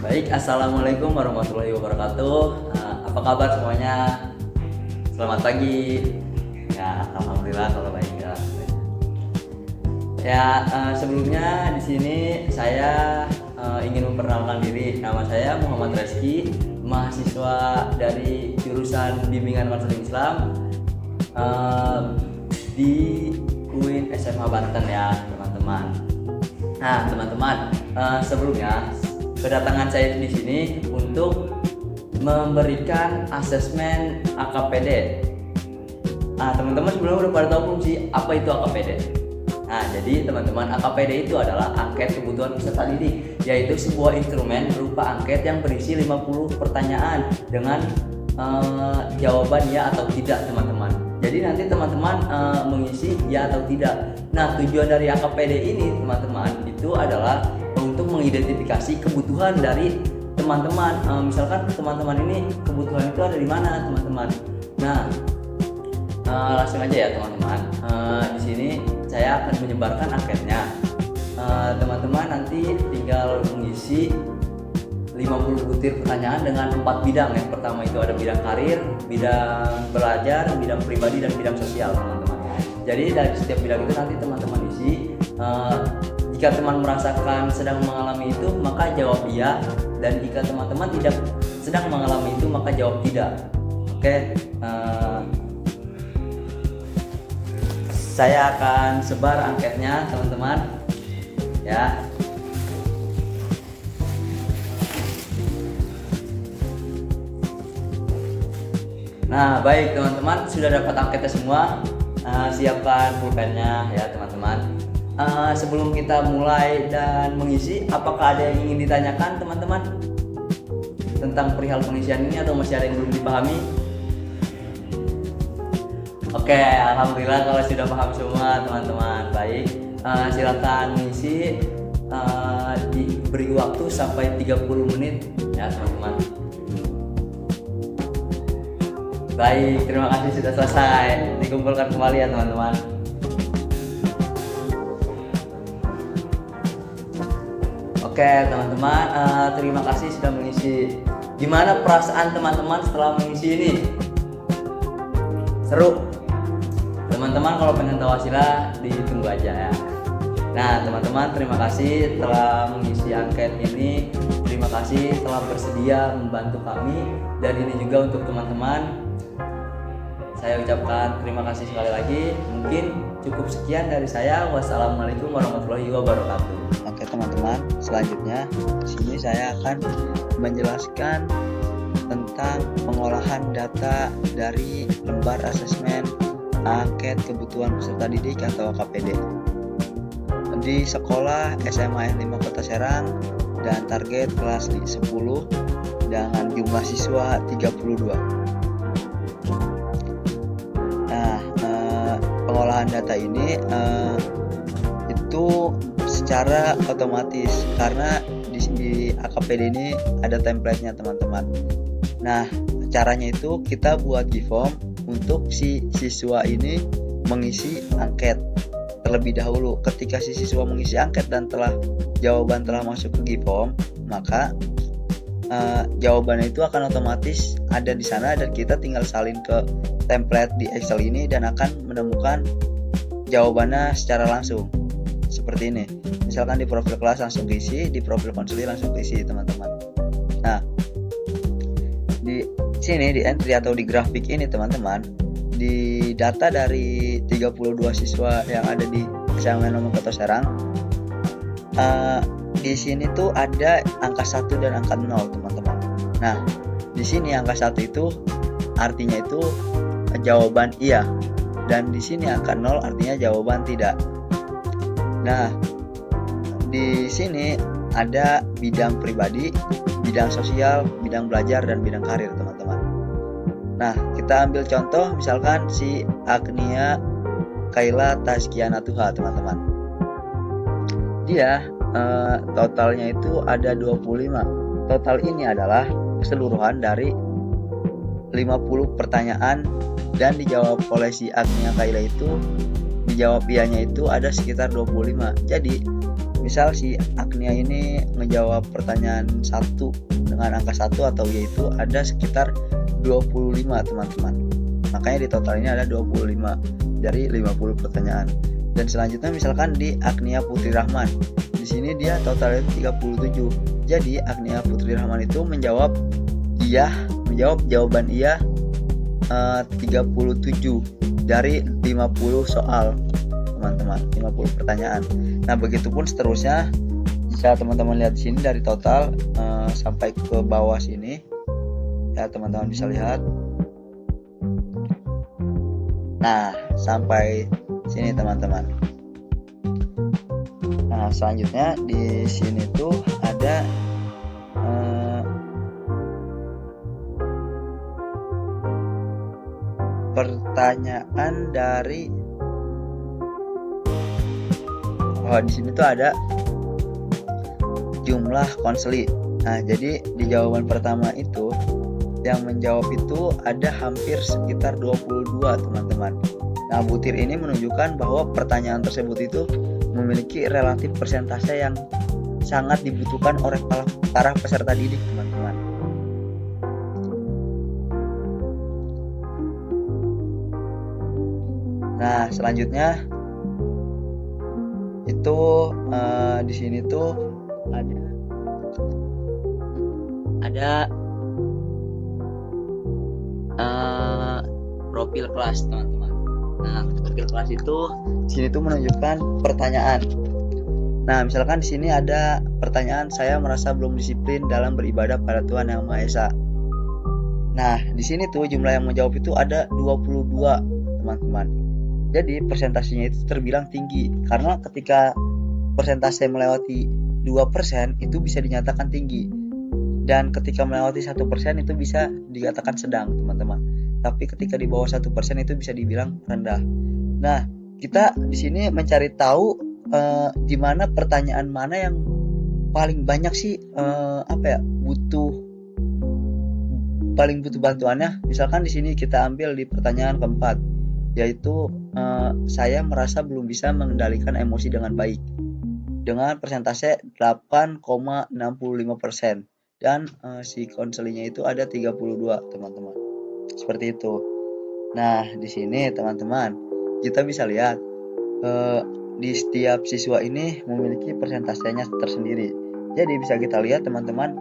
Baik, assalamualaikum warahmatullahi wabarakatuh. Apa kabar semuanya? Selamat pagi. Ya, alhamdulillah kalau baik ya. Sebelumnya di sini saya ingin memperkenalkan diri. Nama saya Muhammad Reski, mahasiswa dari jurusan Bimbingan Konseling Islam di UIN SMA Banten ya, teman-teman. Nah, teman-teman, sebelumnya kedatangan saya di sini untuk memberikan asesmen AKPD. Nah, teman-teman sebelumnya udah pada tahu belum sih apa itu AKPD? Nah, jadi teman-teman, AKPD itu adalah angket kebutuhan peserta didik, yaitu sebuah instrumen berupa angket yang berisi 50 pertanyaan dengan jawaban ya atau tidak, teman-teman. Jadi nanti teman-teman mengisi ya atau tidak. Nah, tujuan dari AKPD ini, teman-teman, itu adalah untuk mengidentifikasi kebutuhan dari teman-teman. Misalkan teman-teman ini kebutuhan itu ada di mana, teman-teman. Nah, langsung aja ya, teman-teman. Di sini saya akan menyebarkan angketnya. Teman-teman nanti tinggal mengisi 50 butir pertanyaan dengan 4 bidang. Yang pertama itu ada bidang karir, bidang belajar, bidang pribadi, dan bidang sosial, teman-teman. Jadi dari setiap bidang itu nanti teman-teman isi. Jika teman merasakan sedang mengalami itu, maka jawab iya, dan jika teman-teman tidak sedang mengalami itu, maka jawab tidak. Oke, saya akan sebar angketnya, teman-teman ya. Nah, baik teman-teman, sudah dapat angketnya semua. Siapkan pulpennya ya, teman-teman. Sebelum kita mulai dan mengisi, apakah ada yang ingin ditanyakan, teman-teman, tentang perihal pengisian ini, atau masih ada yang belum dipahami? Oke, alhamdulillah kalau sudah paham semua, teman-teman. Baik, silakan mengisi. Diberi waktu sampai 30 menit ya, teman-teman. Baik, terima kasih sudah selesai. Dikumpulkan kembali ya, teman-teman. Oke, teman-teman, terima kasih sudah mengisi. Gimana perasaan teman-teman setelah mengisi ini? Seru? Teman-teman kalau pengen tahu hasilnya, ditunggu aja ya. Nah, teman-teman, terima kasih telah mengisi angket ini. Terima kasih telah bersedia membantu kami. Dan ini juga untuk teman-teman, saya ucapkan terima kasih sekali lagi. Mungkin cukup sekian dari saya. Wassalamualaikum warahmatullahi wabarakatuh. Oke teman-teman, selanjutnya di sini saya akan menjelaskan tentang pengolahan data dari lembar asesmen angket kebutuhan peserta didik atau AKPD di sekolah SMA N5 Kota Serang, dan target kelas 10 dengan jumlah siswa 32. Nah, pengolahan data ini itu secara otomatis karena di AKPD ini ada template-nya, teman-teman. Nah, caranya itu kita buat G-form untuk si siswa ini mengisi angket terlebih dahulu. Ketika si siswa mengisi angket dan jawaban telah masuk ke G-form, maka jawabannya itu akan otomatis ada di sana, dan kita tinggal salin ke template di Excel ini dan akan menemukan jawabannya secara langsung seperti ini. Misalkan di profil kelas langsung diisi, di profil konseling langsung diisi, teman-teman. Nah, di sini di entry atau di grafik ini, teman-teman, di data dari 32 siswa yang ada di SMA N5 Kota Serang, di sini tuh ada angka 1 dan angka 0, teman-teman. Nah, di sini angka 1 itu artinya itu jawaban iya, dan di sini angka 0 artinya jawaban tidak. Nah, di sini ada bidang pribadi, bidang sosial, bidang belajar, dan bidang karir, teman-teman. Nah, kita ambil contoh misalkan si Agnia Kaila Tazkiana Tuha, teman-teman. Dia totalnya itu ada 25. Total ini adalah keseluruhan dari 50 pertanyaan, dan dijawab oleh si Agnia Kaila itu, dijawab ianya itu ada sekitar 25. Jadi misal si Agnia ini ngejawab pertanyaan 1 dengan angka 1 atau yaitu ada sekitar 25 teman-teman. Makanya di total ini ada 25 dari 50 pertanyaan. Dan selanjutnya misalkan di Agnia Putri Rahman. Di sini dia totalnya 37. Jadi Agnia Putri Rahman itu menjawab jawaban iya 37 dari 50 soal teman-teman, 50 pertanyaan. Nah, begitupun seterusnya. Jika teman-teman lihat di sini dari total sampai ke bawah sini, ya teman-teman bisa lihat. Nah, sampai sini teman-teman. Nah, selanjutnya di sini tuh ada pertanyaan dari di sini tuh ada jumlah konseli. Nah, jadi di jawaban pertama itu yang menjawab itu ada hampir sekitar 22 teman-teman. Nah, butir ini menunjukkan bahwa pertanyaan tersebut itu memiliki relatif persentase yang sangat dibutuhkan oleh para peserta didik teman-teman. Nah, selanjutnya itu di sini tuh ada profil kelas teman-teman. Nah, profil kelas itu di sini tuh menunjukkan pertanyaan. Nah, misalkan di sini ada pertanyaan, saya merasa belum disiplin dalam beribadah pada Tuhan Yang Maha Esa. Nah, di sini tuh jumlah yang menjawab itu ada 22 teman-teman. Jadi persentasenya itu terbilang tinggi karena ketika persentase melewati 2% itu bisa dinyatakan tinggi, dan ketika melewati 1% itu bisa dikatakan sedang teman-teman. Tapi ketika di bawah 1% itu bisa dibilang rendah. Nah, kita di sini mencari tahu di mana pertanyaan mana yang paling banyak sih paling butuh bantuannya. Misalkan di sini kita ambil di pertanyaan keempat, yaitu saya merasa belum bisa mengendalikan emosi dengan baik, dengan persentase 8,65%, dan si konselinya itu ada 32 teman-teman. Seperti itu. Nah, di sini teman-teman kita bisa lihat di setiap siswa ini memiliki persentasenya tersendiri. Jadi bisa kita lihat teman-teman,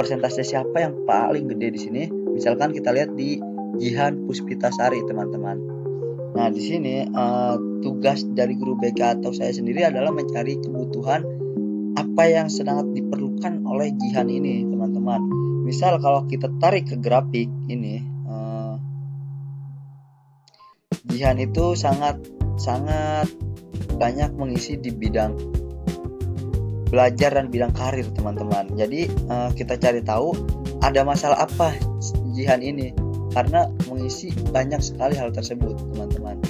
persentase siapa yang paling gede di sini. Misalkan kita lihat di Jihan Puspitasari teman-teman. Nah, di sini tugas dari guru BK atau saya sendiri adalah mencari kebutuhan apa yang sangat diperlukan oleh Jihan ini, teman-teman. Misal kalau kita tarik ke grafik ini, Jihan itu sangat banyak mengisi di bidang belajar dan bidang karir, teman-teman. Jadi kita cari tahu ada masalah apa Jihan ini, karena mengisi banyak sekali hal tersebut, teman-teman.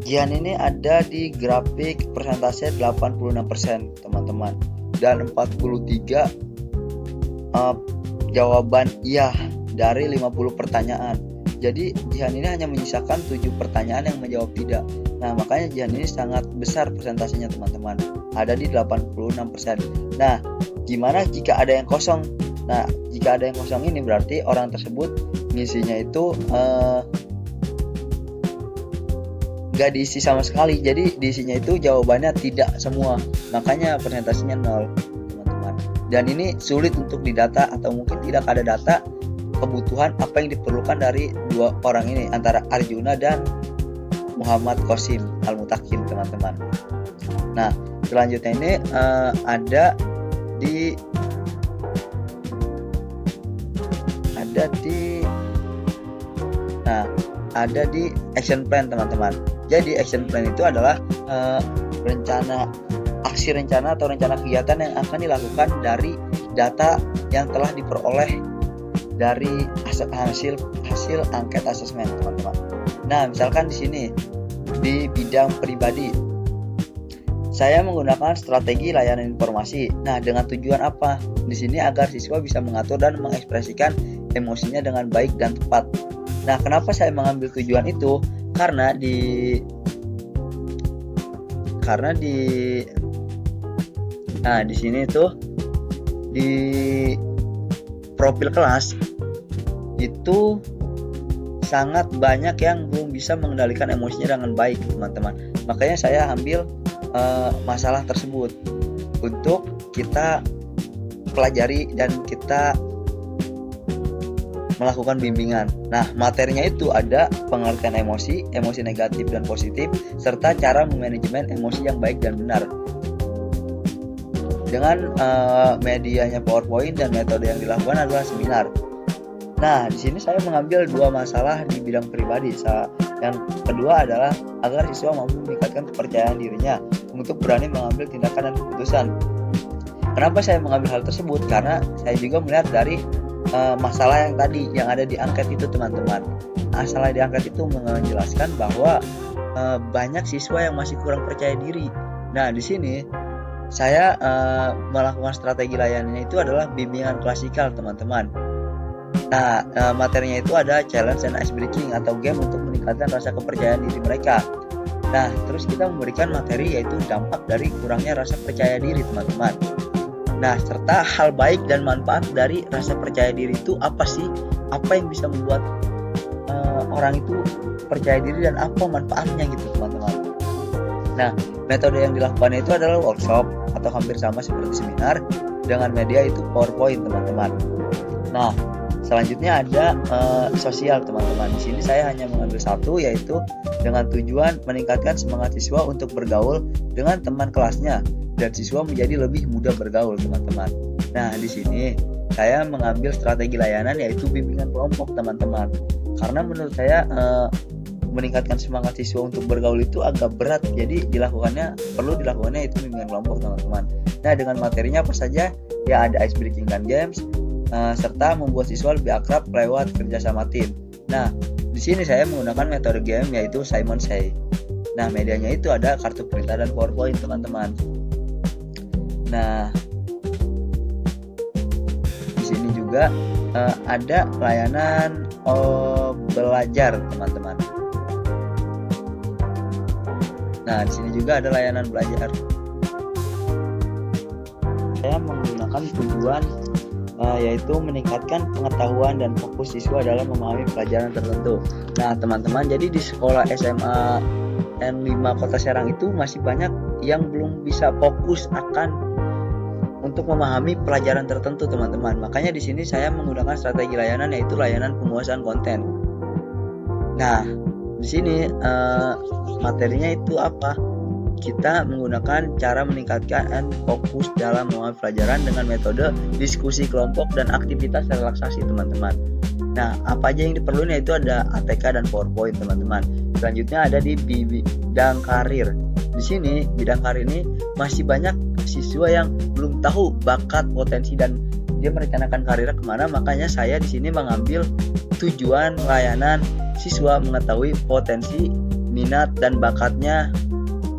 Jihan ini ada di grafik persentase 86%, teman-teman, dan 43 jawaban iya dari 50 pertanyaan. Jadi Jihan ini hanya menyisakan 7 pertanyaan yang menjawab tidak. Nah, makanya Jihan ini sangat besar persentasenya, teman-teman, ada di 86%. Nah, gimana jika ada yang kosong? Nah, jika ada yang kosong ini berarti orang tersebut ngisinya itu gak diisi sama sekali. Jadi diisinya itu jawabannya tidak semua. Makanya persentasenya 0, teman-teman. Dan ini sulit untuk didata, atau mungkin tidak ada data kebutuhan apa yang diperlukan dari dua orang ini, antara Arjuna dan Muhammad Qasim Al-Mutakin, teman-teman. Nah, selanjutnya ini ada di action plan, teman-teman. Jadi action plan itu adalah rencana atau rencana kegiatan yang akan dilakukan dari data yang telah diperoleh dari hasil angket asesmen, teman-teman. Nah, misalkan di sini di bidang pribadi, saya menggunakan strategi layanan informasi. Nah, dengan tujuan apa? Di sini agar siswa bisa mengatur dan mengekspresikan emosinya dengan baik dan tepat. Nah, kenapa saya mengambil tujuan itu? Karena karena di sini tuh di profil kelas itu sangat banyak yang belum bisa mengendalikan emosinya dengan baik, teman-teman. Makanya saya ambil masalah tersebut untuk kita pelajari dan kita melakukan bimbingan. Nah, materinya itu ada pengertian emosi negatif dan positif, serta cara memanajemen emosi yang baik dan benar. Dengan medianya PowerPoint dan metode yang dilakukan adalah seminar. Nah, di sini saya mengambil 2 masalah di bidang pribadi. Yang kedua adalah agar siswa mampu meningkatkan kepercayaan dirinya untuk berani mengambil tindakan dan keputusan. Kenapa saya mengambil hal tersebut? Karena saya juga melihat dari masalah yang tadi yang ada di angket itu, teman-teman. Masalah di angket itu menjelaskan bahwa banyak siswa yang masih kurang percaya diri. Nah, di sini saya melakukan strategi layanannya itu adalah bimbingan klasikal, teman-teman. Nah, materinya itu ada challenge and ice breaking atau game untuk meningkatkan rasa kepercayaan diri mereka. Nah, terus kita memberikan materi yaitu dampak dari kurangnya rasa percaya diri, teman-teman. Nah, serta hal baik dan manfaat dari rasa percaya diri itu apa sih? Apa yang bisa membuat orang itu percaya diri dan apa manfaatnya gitu, teman-teman. Nah, metode yang dilakukan itu adalah workshop atau hampir sama seperti seminar dengan media itu PowerPoint, teman-teman. Nah, selanjutnya ada sosial, teman-teman. Di sini saya hanya mengambil satu, yaitu dengan tujuan meningkatkan semangat siswa untuk bergaul dengan teman kelasnya dan siswa menjadi lebih mudah bergaul, teman-teman. Nah, di sini saya mengambil strategi layanan yaitu bimbingan kelompok, teman-teman. Karena menurut saya meningkatkan semangat siswa untuk bergaul itu agak berat, jadi perlu dilakukannya itu bimbingan kelompok, teman-teman. Nah, dengan materinya apa saja? Ya, ada ice breaking dan games, serta membuat siswa lebih akrab lewat kerja sama tim. Nah, di sini saya menggunakan metode game yaitu Simon Say. Nah, medianya itu ada kartu berita dan PowerPoint, teman-teman. Nah, di sini juga ada layanan belajar, teman-teman. Nah, di sini juga ada layanan belajar. Saya menggunakan tujuan yaitu meningkatkan pengetahuan dan fokus siswa dalam memahami pelajaran tertentu. Nah, teman-teman, jadi di sekolah SMA N5 Kota Serang itu masih banyak yang belum bisa fokus untuk memahami pelajaran tertentu, teman-teman. Makanya di sini saya menggunakan strategi layanan yaitu layanan penguasaan konten. Nah, di sini materinya itu apa? Kita menggunakan cara meningkatkan fokus dalam memahami pelajaran dengan metode diskusi kelompok dan aktivitas relaksasi, teman-teman. Nah, apa aja yang diperlukan yaitu ada ATK dan PowerPoint, teman-teman. Selanjutnya ada di bidang karir. Di sini bidang karir ini masih banyak siswa yang belum tahu bakat, potensi dan dia merencanakan karirnya kemana. Makanya saya di sini mengambil tujuan layanan siswa mengetahui potensi, minat dan bakatnya,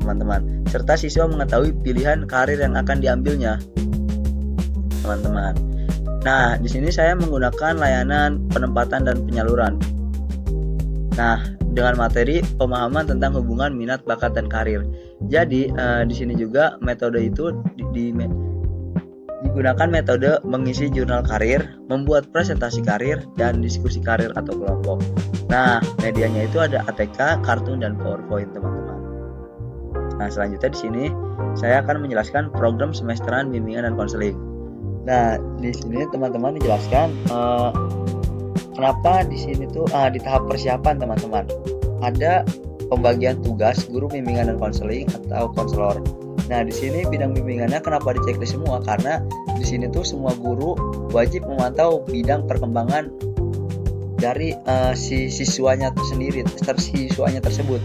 teman-teman, serta siswa mengetahui pilihan karir yang akan diambilnya, teman-teman. Nah, di sini saya menggunakan layanan penempatan dan penyaluran. Nah, dengan materi pemahaman tentang hubungan minat, bakat dan karir. Jadi di sini juga metode itu digunakan metode mengisi jurnal karir, membuat presentasi karir dan diskusi karir atau kelompok. Nah, medianya itu ada ATK, kartun dan PowerPoint, teman-teman. Nah, selanjutnya di sini saya akan menjelaskan program semesteran bimbingan dan konseling. Nah, di sini teman-teman dijelaskan kenapa di sini tuh di tahap persiapan, teman-teman. Ada pembagian tugas guru bimbingan dan konseling atau konselor. Nah, di sini bidang bimbingannya kenapa diceklis semua? Karena di sini tuh semua guru wajib memantau bidang perkembangan dari si siswanya tersebut.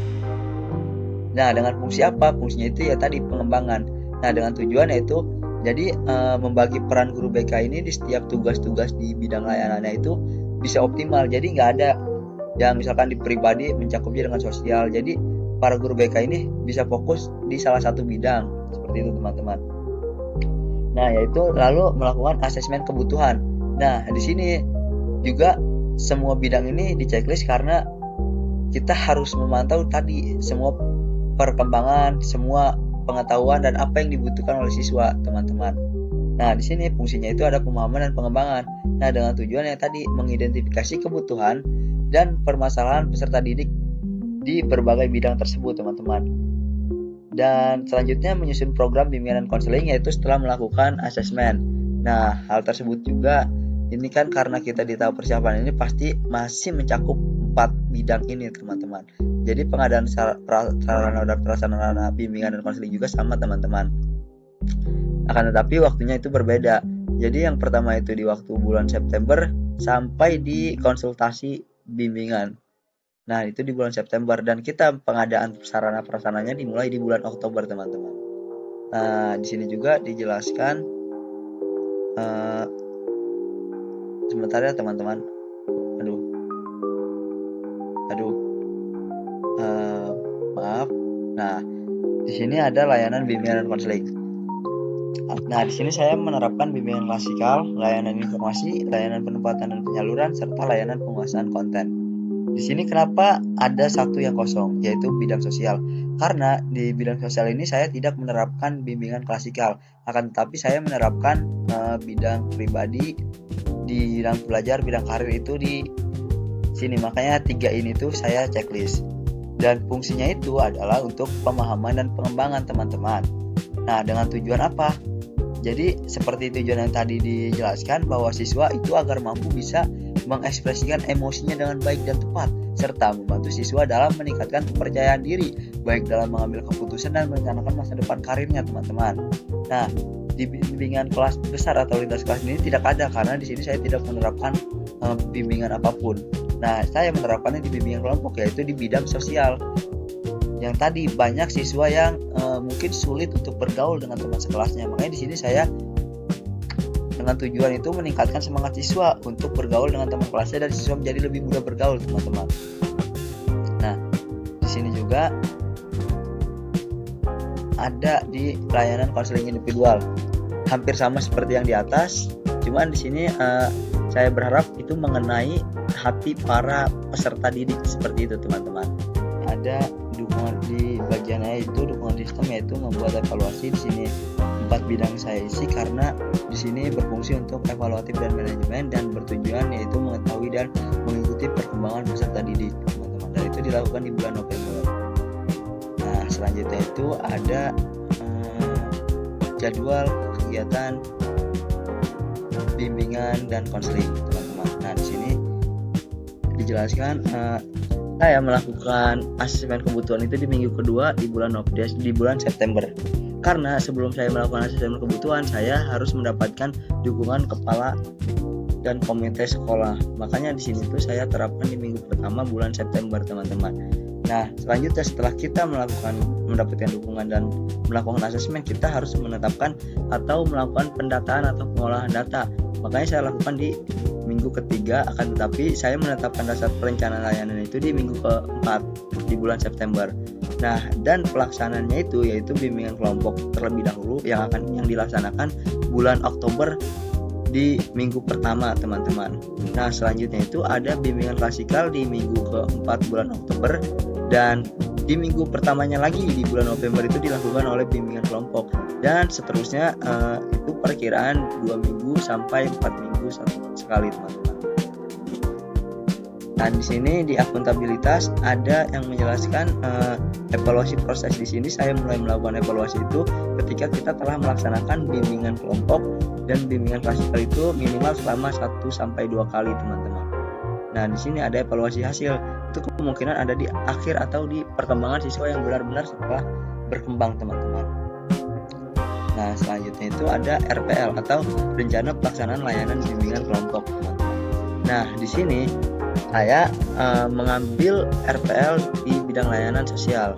Nah, dengan fungsi apa? Fungsinya itu ya tadi pengembangan. Nah, dengan tujuan yaitu jadi membagi peran guru BK ini di setiap tugas-tugas di bidang layanannya itu bisa optimal. Jadi nggak ada yang misalkan di pribadi mencakupnya dengan sosial. Jadi para guru BK ini bisa fokus di salah satu bidang seperti itu, teman-teman. Nah, yaitu lalu melakukan asesmen kebutuhan. Nah, di sini juga semua bidang ini diceklis karena kita harus memantau tadi semua perkembangan, semua pengetahuan dan apa yang dibutuhkan oleh siswa, teman-teman. Nah, di sini fungsinya itu ada pemahaman dan pengembangan. Nah, dengan tujuan yang tadi mengidentifikasi kebutuhan dan permasalahan peserta didik di berbagai bidang tersebut, teman-teman. Dan selanjutnya menyusun program bimbingan dan konseling, yaitu setelah melakukan asesmen. Nah, hal tersebut juga ini kan karena kita di tahap persiapan ini pasti masih mencakup 4 bidang ini, teman-teman. Jadi pengadaan sarana dan prasarana bimbingan dan konseling juga sama, teman-teman. Akan tetapi waktunya itu berbeda. Jadi yang pertama itu di waktu bulan September sampai di konsultasi bimbingan. Nah, itu di bulan September, dan kita pengadaan sarana prasarananya dimulai di bulan Oktober, teman-teman. Nah, di sini juga dijelaskan sebentar ya, teman-teman. Maaf. Nah, di sini ada layanan bimbingan dan konseling. Nah, di sini saya menerapkan bimbingan klasikal, layanan informasi, layanan penempatan dan penyaluran, serta layanan penguasaan konten. Di sini kenapa ada satu yang kosong, yaitu bidang sosial? Karena di bidang sosial ini saya tidak menerapkan bimbingan klasikal, akan tetapi saya menerapkan bidang pribadi, di bidang belajar, bidang karir itu di sini. Makanya 3 ini tuh saya checklist. Dan fungsinya itu adalah untuk pemahaman dan pengembangan, teman-teman. Nah, dengan tujuan apa? Jadi seperti tujuan yang tadi dijelaskan, bahwa siswa itu agar mampu bisa mengekspresikan emosinya dengan baik dan tepat, serta membantu siswa dalam meningkatkan kepercayaan diri, baik dalam mengambil keputusan dan merencanakan masa depan karirnya, teman-teman. Nah, di bimbingan kelas besar atau lintas kelas ini tidak ada, karena di sini saya tidak menerapkan bimbingan apapun. Nah, saya menerapkannya di bimbingan kelompok, yaitu di bidang sosial. Yang tadi banyak siswa yang mungkin sulit untuk bergaul dengan teman sekelasnya. Makanya di sini saya dengan tujuan itu meningkatkan semangat siswa untuk bergaul dengan teman kelasnya, dan siswa menjadi lebih mudah bergaul, teman-teman. Nah, di sini juga ada di layanan konseling individual. Hampir sama seperti yang di atas, cuman di sini saya berharap itu mengenai hati para peserta didik, seperti itu, teman-teman. Ada dukungan di bagiannya, itu dukungan sistem, yaitu membuat evaluasi. Di sini 4 bidang saya isi karena di sini berfungsi untuk evaluatif dan manajemen, dan bertujuan yaitu mengetahui dan mengikuti perkembangan peserta didik, teman-teman. Dan itu dilakukan di bulan November. Nah, selanjutnya itu ada jadwal kegiatan bimbingan dan konseling, teman-teman. Nah, di sini dijelaskan saya melakukan asesmen kebutuhan itu di minggu kedua di bulan September. Karena sebelum saya melakukan asesmen kebutuhan, saya harus mendapatkan dukungan kepala dan komite sekolah. Makanya di sini tuh saya terapkan di minggu pertama bulan September, teman-teman. Nah, selanjutnya setelah kita mendapatkan dukungan dan melakukan asesmen, kita harus menetapkan atau melakukan pendataan atau pengolahan data. Makanya saya lakukan di minggu ketiga, akan tetapi saya menetapkan dasar perencanaan layanan itu di minggu keempat di bulan September. Nah, dan pelaksanaannya itu yaitu bimbingan kelompok terlebih dahulu yang dilaksanakan bulan Oktober di minggu pertama, teman-teman. Nah, selanjutnya itu ada bimbingan klasikal di minggu keempat bulan Oktober, dan di minggu pertamanya lagi di bulan November itu dilakukan oleh bimbingan kelompok, dan seterusnya itu perkiraan 2 minggu sampai 4 minggu sekali, teman-teman. Dan di sini di akuntabilitas ada yang menjelaskan evaluasi proses. Di sini saya mulai melakukan evaluasi itu ketika kita telah melaksanakan bimbingan kelompok dan bimbingan klasikal itu minimal selama 1-2 kali, teman-teman. Nah, di sini ada evaluasi hasil. Itu kemungkinan ada di akhir atau di perkembangan siswa yang benar-benar setelah berkembang, teman-teman. Nah, selanjutnya itu ada RPL atau rencana pelaksanaan layanan bimbingan kelompok, teman-teman. Nah, di sini saya mengambil RPL di bidang layanan sosial,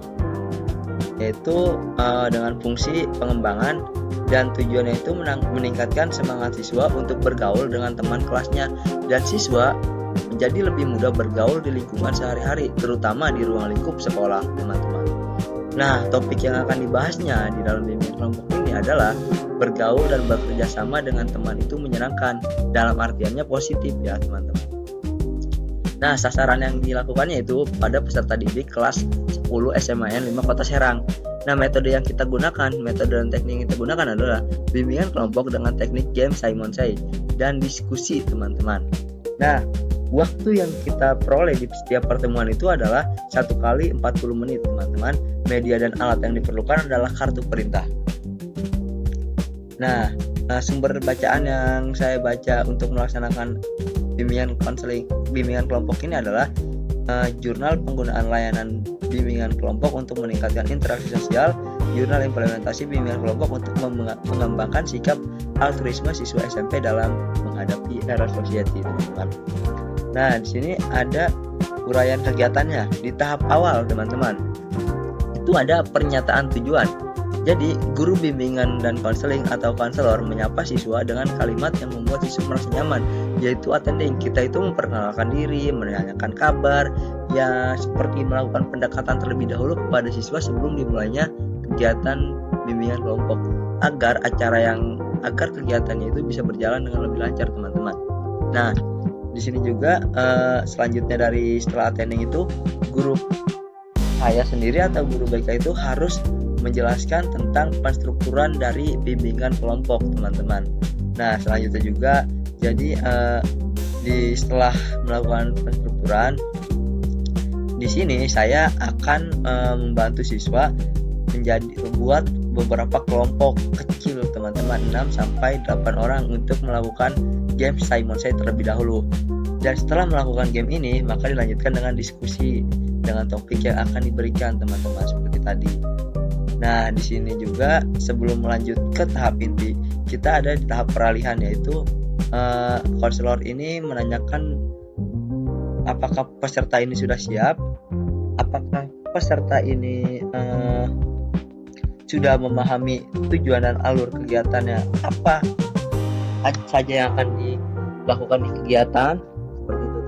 yaitu dengan fungsi pengembangan, dan tujuannya itu meningkatkan semangat siswa untuk bergaul dengan teman kelasnya, dan siswa menjadi lebih mudah bergaul di lingkungan sehari-hari, terutama di ruang lingkup sekolah, teman-teman. Nah, topik yang akan dibahasnya di dalam bimbingan kelompok ini adalah bergaul dan bekerja sama dengan teman itu menyenangkan, dalam artiannya positif ya, teman-teman. Nah, sasaran yang dilakukannya itu pada peserta didik kelas 10 SMAN 5 Kota Serang. Nah, metode yang kita gunakan, metode dan teknik yang kita gunakan adalah bimbingan kelompok dengan teknik game Simon Say dan diskusi, teman-teman. Nah, waktu yang kita peroleh di setiap pertemuan itu adalah 1 kali 40 menit, teman-teman. Media dan alat yang diperlukan adalah kartu perintah. Nah, sumber bacaan yang saya baca untuk melaksanakan bimbingan kelompok ini adalah jurnal penggunaan layanan bimbingan kelompok untuk meningkatkan interaksi sosial, jurnal implementasi bimbingan kelompok untuk mengembangkan sikap altruisme siswa SMP dalam menghadapi era society, teman-teman. Nah, di sini ada uraian kegiatannya di tahap awal, teman-teman. Itu ada pernyataan tujuan. Jadi, guru bimbingan dan konseling atau konselor menyapa siswa dengan kalimat yang membuat siswa merasa nyaman, yaitu attending. Kita itu memperkenalkan diri, menanyakan kabar, ya seperti melakukan pendekatan terlebih dahulu kepada siswa sebelum dimulainya kegiatan bimbingan kelompok, agar kegiatannya itu bisa berjalan dengan lebih lancar, teman-teman. Nah, di sini juga selanjutnya dari setelah attending itu, guru saya sendiri atau guru BK itu harus menjelaskan tentang penstrukturan dari bimbingan kelompok, teman-teman. Nah, selanjutnya juga jadi setelah melakukan penstrukturan, di sini saya akan membantu siswa membuat beberapa kelompok kecil, teman-teman, 6 sampai 8 orang untuk melakukan game Simon Say terlebih dahulu. Dan setelah melakukan game ini, maka dilanjutkan dengan diskusi dengan topik yang akan diberikan, teman-teman, seperti tadi. Nah, di sini juga sebelum melanjut ke tahap inti, kita ada di tahap peralihan, yaitu konselor ini menanyakan apakah peserta ini sudah siap, apakah peserta ini sudah memahami tujuan dan alur kegiatannya, apa saja yang akan dilakukan di kegiatan, seperti itu.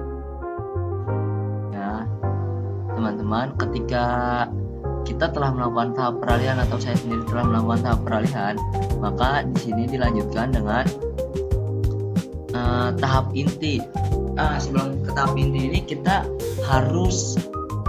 Nah, teman-teman, ketika kita telah melakukan tahap peralihan atau saya sendiri telah melakukan tahap peralihan, maka di sini dilanjutkan dengan tahap inti. Sebelum ke tahap inti ini kita harus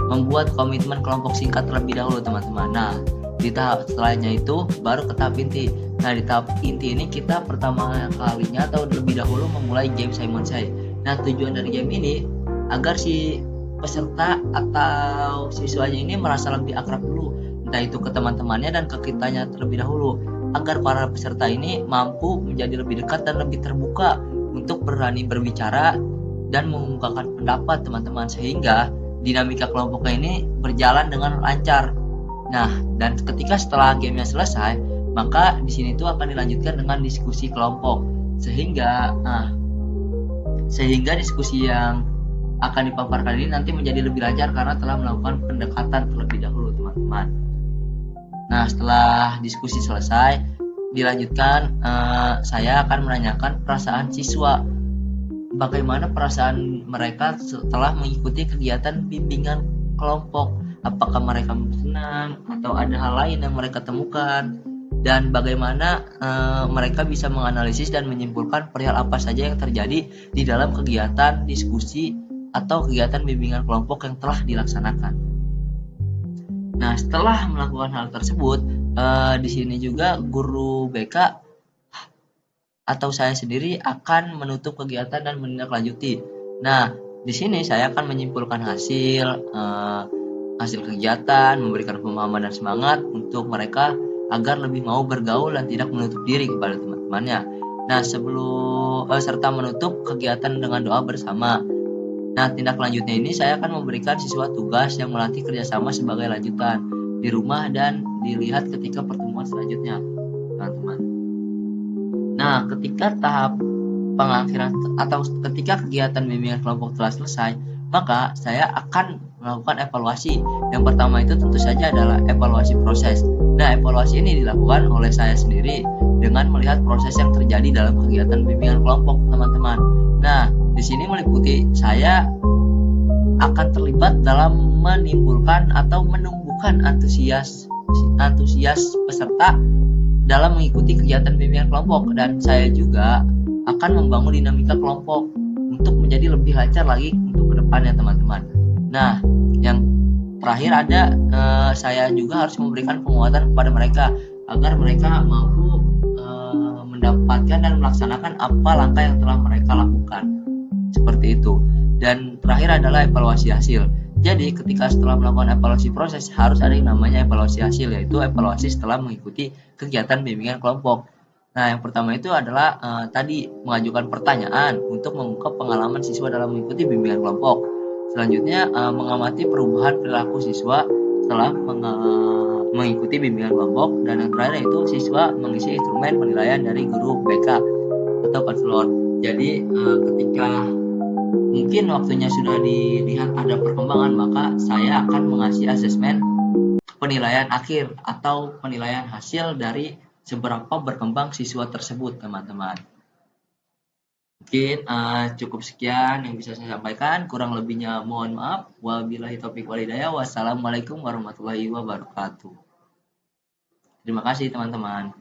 membuat komitmen kelompok singkat terlebih dahulu, teman-teman. Nah, di tahap setelahnya itu baru ke tahap inti. Nah, di tahap inti ini kita pertama kalinya atau lebih dahulu memulai game Simon Say. Nah, tujuan dari game ini agar si peserta atau siswanya ini merasa lebih akrab dulu, entah itu ke teman-temannya dan ke kitanya terlebih dahulu, agar para peserta ini mampu menjadi lebih dekat dan lebih terbuka untuk berani berbicara dan mengungkapkan pendapat, teman-teman, sehingga dinamika kelompoknya ini berjalan dengan lancar. Nah, dan ketika setelah gamenya selesai, maka di sini tuh akan dilanjutkan dengan diskusi kelompok, sehingga diskusi yang akan dipaparkan ini nanti menjadi lebih lancar karena telah melakukan pendekatan terlebih dahulu, teman-teman. Nah, setelah diskusi selesai, dilanjutkan saya akan menanyakan perasaan siswa. Bagaimana perasaan mereka setelah mengikuti kegiatan bimbingan kelompok? Apakah mereka senang atau ada hal lain yang mereka temukan? Dan bagaimana mereka bisa menganalisis dan menyimpulkan perihal apa saja yang terjadi di dalam kegiatan diskusi atau kegiatan bimbingan kelompok yang telah dilaksanakan. Nah, setelah melakukan hal tersebut, di sini juga guru BK atau saya sendiri akan menutup kegiatan dan menindaklanjuti. Nah, di sini saya akan menyimpulkan hasil kegiatan, memberikan pemahaman dan semangat untuk mereka agar lebih mau bergaul dan tidak menutup diri kepada teman-temannya. Nah, serta menutup kegiatan dengan doa bersama. Nah, tindak lanjutnya ini saya akan memberikan siswa tugas yang melatih kerjasama sebagai lanjutan di rumah dan dilihat ketika pertemuan selanjutnya, teman-teman. Nah, ketika tahap pengakhiran atau ketika kegiatan bimbingan kelompok telah selesai, maka saya akan melakukan evaluasi. Yang pertama itu tentu saja adalah evaluasi proses. Nah, evaluasi ini dilakukan oleh saya sendiri dengan melihat proses yang terjadi dalam kegiatan bimbingan kelompok, teman-teman. Nah, di sini meliputi saya akan terlibat dalam menimbulkan atau menumbuhkan antusias peserta dalam mengikuti kegiatan bimbingan kelompok, dan saya juga akan membangun dinamika kelompok untuk menjadi lebih lancar lagi untuk kedepannya, teman-teman. Nah, yang terakhir ada saya juga harus memberikan penguatan kepada mereka agar mereka mampu mendapatkan dan melaksanakan apa langkah yang telah mereka lakukan. Seperti itu. Dan terakhir adalah evaluasi hasil. Jadi ketika setelah melakukan evaluasi proses harus ada yang namanya evaluasi hasil, yaitu evaluasi setelah mengikuti kegiatan bimbingan kelompok. Nah, yang pertama itu adalah tadi mengajukan pertanyaan untuk mengungkap pengalaman siswa dalam mengikuti bimbingan kelompok. Selanjutnya mengamati perubahan perilaku siswa setelah mengikuti bimbingan kelompok, dan yang terakhir yaitu siswa mengisi instrumen penilaian dari guru BK atau konselor. Jadi ketika mungkin waktunya sudah dilihat ada perkembangan, maka saya akan mengasih asesmen penilaian akhir atau penilaian hasil dari seberapa berkembang siswa tersebut, teman-teman. Mungkin cukup sekian yang bisa saya sampaikan, kurang lebihnya mohon maaf. Wabillahi taufiq walhidayah. Wassalamualaikum warahmatullahi wabarakatuh. Terima kasih teman-teman.